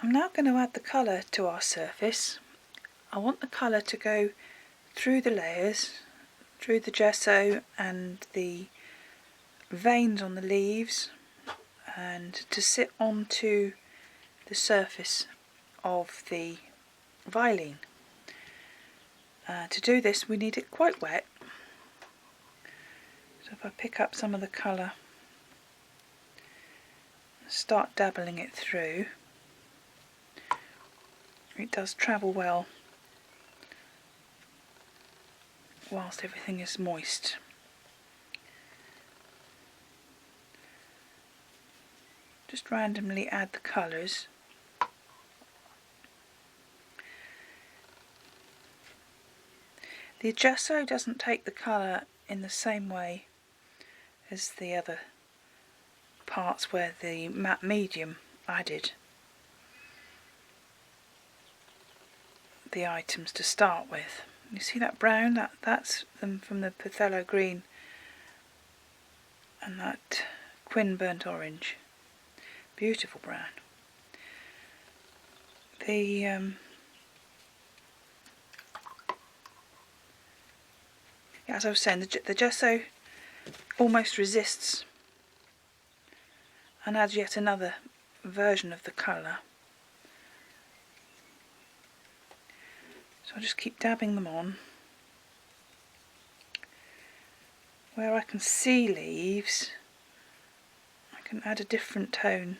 I'm now going to add the colour to our surface. I want the colour to go through the layers, through the gesso and the veins on the leaves, and to sit onto the surface of the Vilene. To do this we need it quite wet, so if I pick up some of the colour and start dabbling it through, it does travel well whilst everything is moist. Just randomly add the colours. The gesso doesn't take the colour in the same way as the other parts where the matte medium added the items to start with. You see that brown? That's them from the Phthalo green and that Quin burnt orange. Beautiful brown. As I was saying, the gesso almost resists and adds yet another version of the colour. So I'll just keep dabbing them on. Where I can see leaves, I can add a different tone.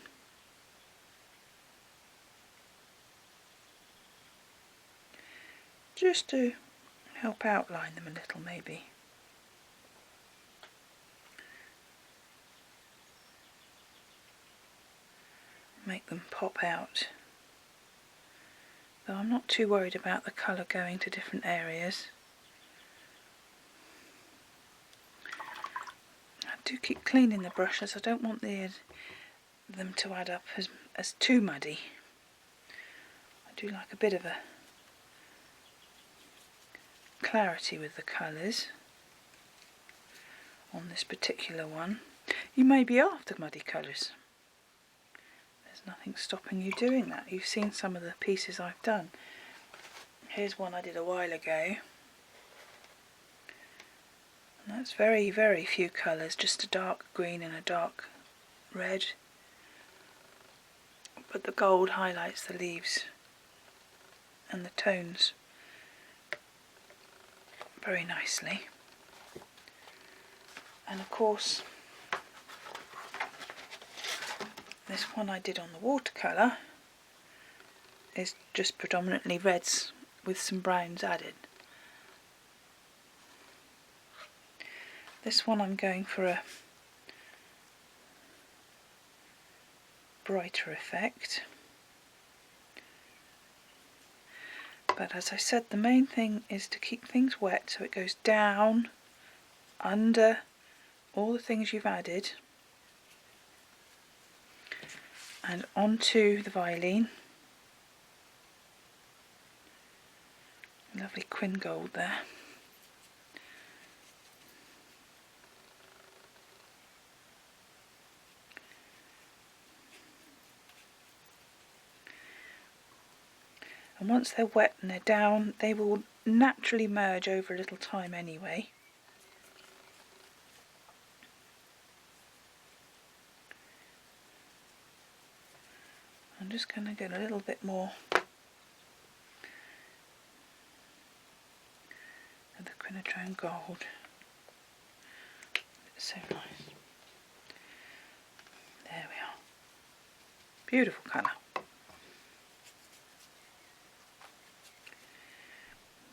Just to help outline them a little, maybe. Make them pop out. Though I'm not too worried about the colour going to different areas. I do keep cleaning the brushes. I don't want them to add up as too muddy. I do like a bit of a clarity with the colours on this particular one. You may be after muddy colours. There's nothing stopping you doing that. You've seen some of the pieces I've done. Here's one I did a while ago. And that's very, very few colours, just a dark green and a dark red. But the gold highlights the leaves and the tones very nicely. And of course, this one I did on the watercolour is just predominantly reds with some browns added. This one I'm going for a brighter effect. But as I said, the main thing is to keep things wet so it goes down, under all the things you've added, and onto the Vilene. Lovely Quin gold there. And once they're wet and they're down, they will naturally merge over a little time anyway. I'm just going to get a little bit more of the Quinachrome gold. It's so nice. There we are. Beautiful colour.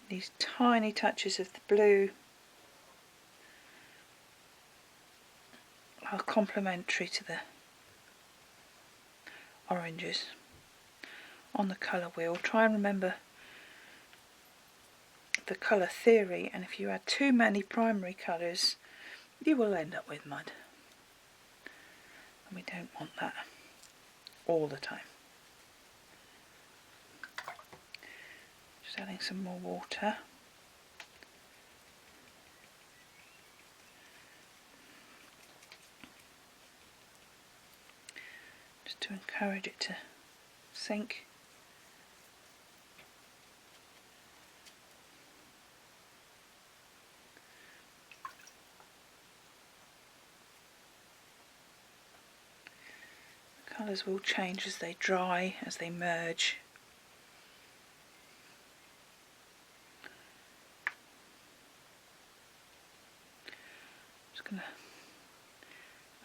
These tiny touches of the blue are complementary to the oranges on the colour wheel. Try and remember the colour theory, and if you add too many primary colours you will end up with mud, and we don't want that all the time. Just adding some more water. Just to encourage it to sink. The colours will change as they dry, as they merge. Just going to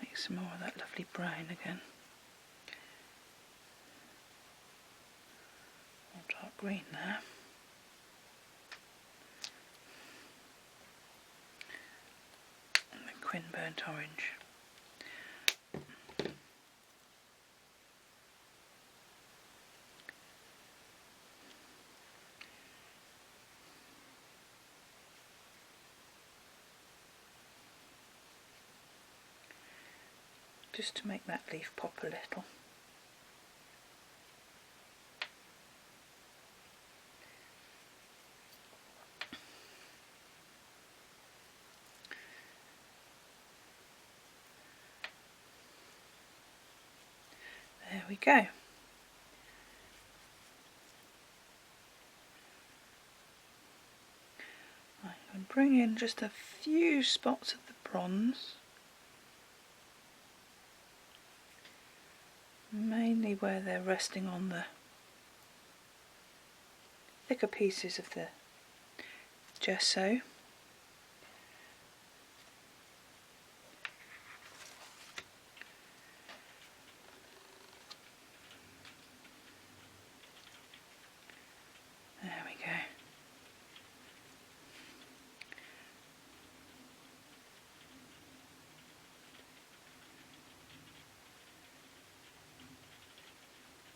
make some more of that lovely brown again. More dark green there. And the Quin burnt orange. Just to make that leaf pop a little. There we go. I'm going to bring in just a few spots of the bronze. Mainly where they're resting on the thicker pieces of the gesso. There we go.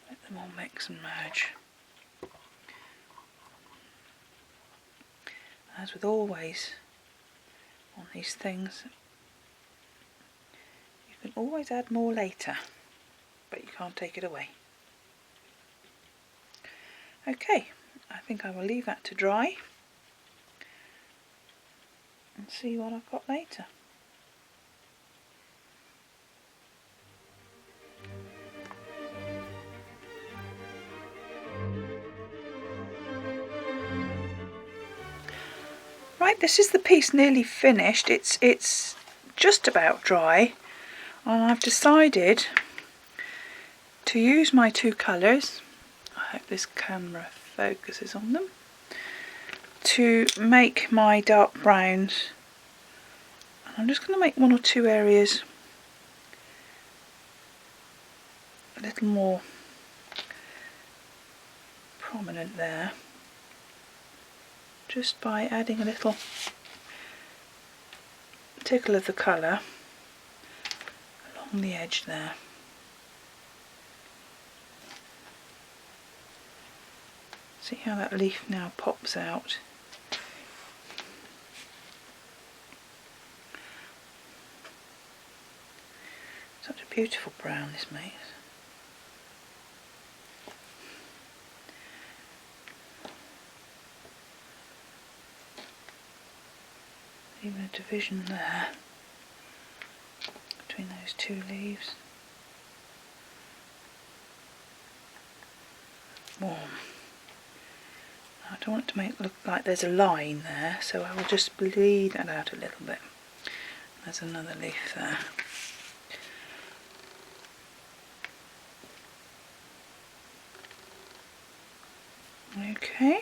Let them all mix and merge. As with always on these things, you can always add more later, but you can't take it away. Okay, I think I will leave that to dry and see what I've got later. Right, this is the piece nearly finished. It's just about dry, and I've decided to use my two colours. I hope this camera focuses on them. To make my dark browns. I'm just going to make one or two areas a little more prominent there, just by adding a little tickle of the colour along the edge there. See how that leaf now pops out. Such a beautiful brown this makes. Even a division there between those two leaves. Warm. I don't want it to make it look like there's a line there, so I will just bleed that out a little bit. There's another leaf there. Okay.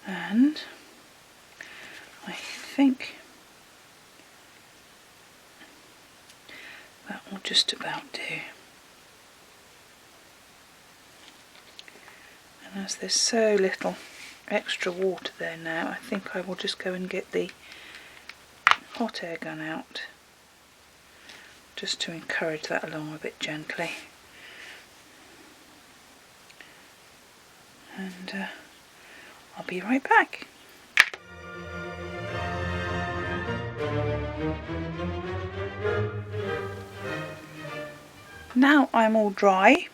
And I think that will just about do. And as there's so little extra water there now, I think I will just go and get the hot air gun out, just to encourage that along a bit gently. And I'll be right back. Now I'm all dry,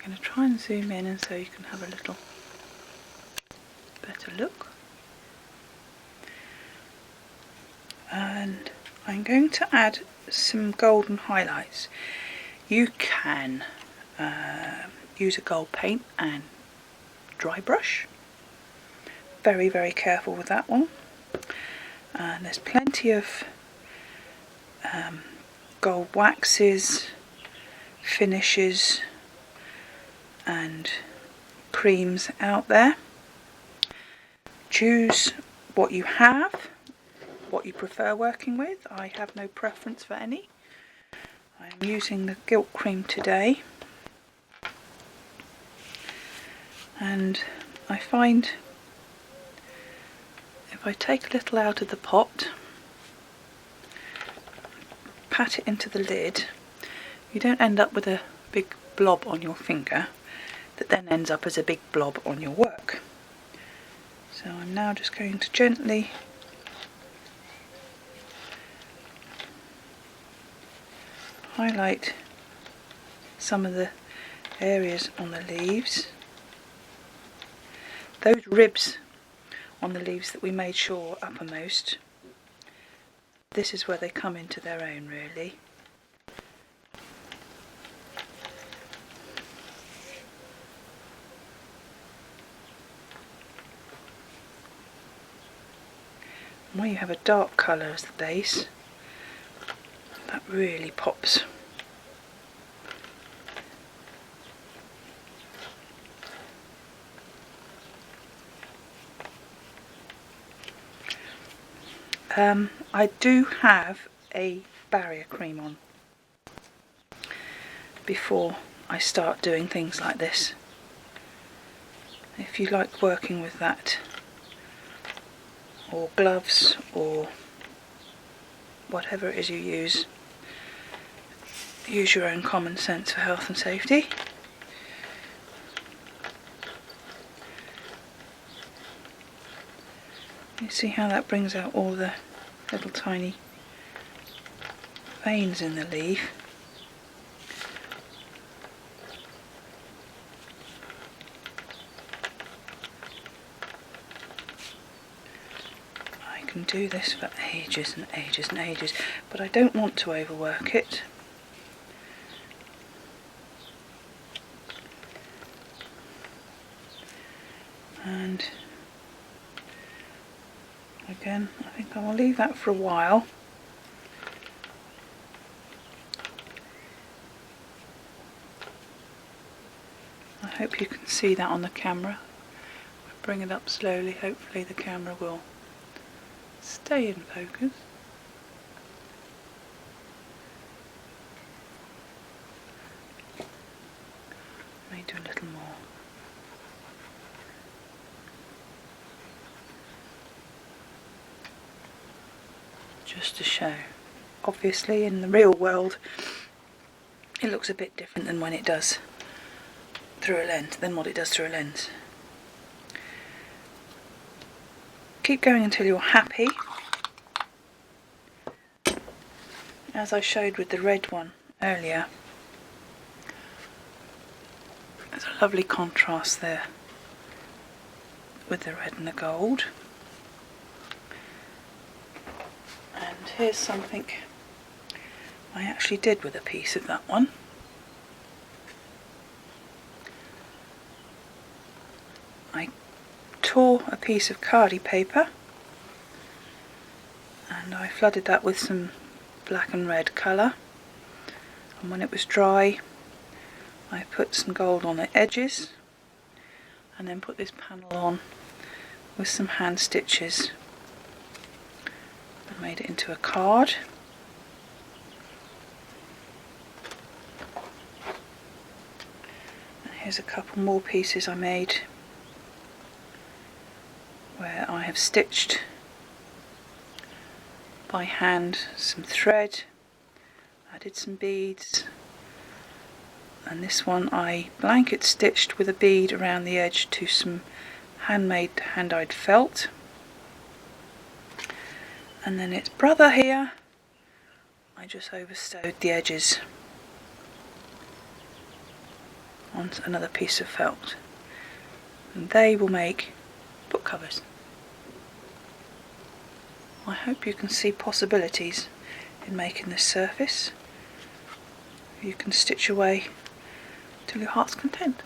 going to try and zoom in and so you can have a little better look. And I'm going to add some golden highlights. You can use a gold paint and dry brush. Very, very careful with that one. And there's plenty of gold waxes, finishes and creams out there. Choose what you have, what you prefer working with. I have no preference for any. I'm using the Gilt Cream today, and I find if I take a little out of the pot, pat it into the lid, you don't end up with a big blob on your finger that then ends up as a big blob on your work. So I'm now just going to gently highlight some of the areas on the leaves. Those ribs on the leaves that we made sure are uppermost, this is where they come into their own really. And where you have a dark colour as the base, that really pops. I do have a barrier cream on before I start doing things like this. If you like working with that, or gloves, or whatever it is you use your own common sense for health and safety. You see how that brings out all the little tiny veins in the leaf. I can do this for ages and ages and ages, but I don't want to overwork it. And again, I think I will leave that for a while. I hope you can see that on the camera. I'll bring it up slowly, hopefully the camera will stay in focus. May do a little more. Just to show. Obviously in the real world it looks a bit different than when it does through a lens, than what it does through a lens. Keep going until you're happy. As I showed with the red one earlier, there's a lovely contrast there with the red and the gold. And here's something I actually did with a piece of that one. I tore a piece of cardi paper and I flooded that with some black and red colour, and when it was dry I put some gold on the edges and then put this panel on with some hand stitches and made it into a card. And here's a couple more pieces I made where I have stitched by hand some thread, added some beads, and this one I blanket stitched with a bead around the edge to some handmade hand-dyed felt. And then its brother here, I just overstowed the edges on another piece of felt, and they will make book covers. I hope you can see possibilities in making this surface. You can stitch away till your heart's content.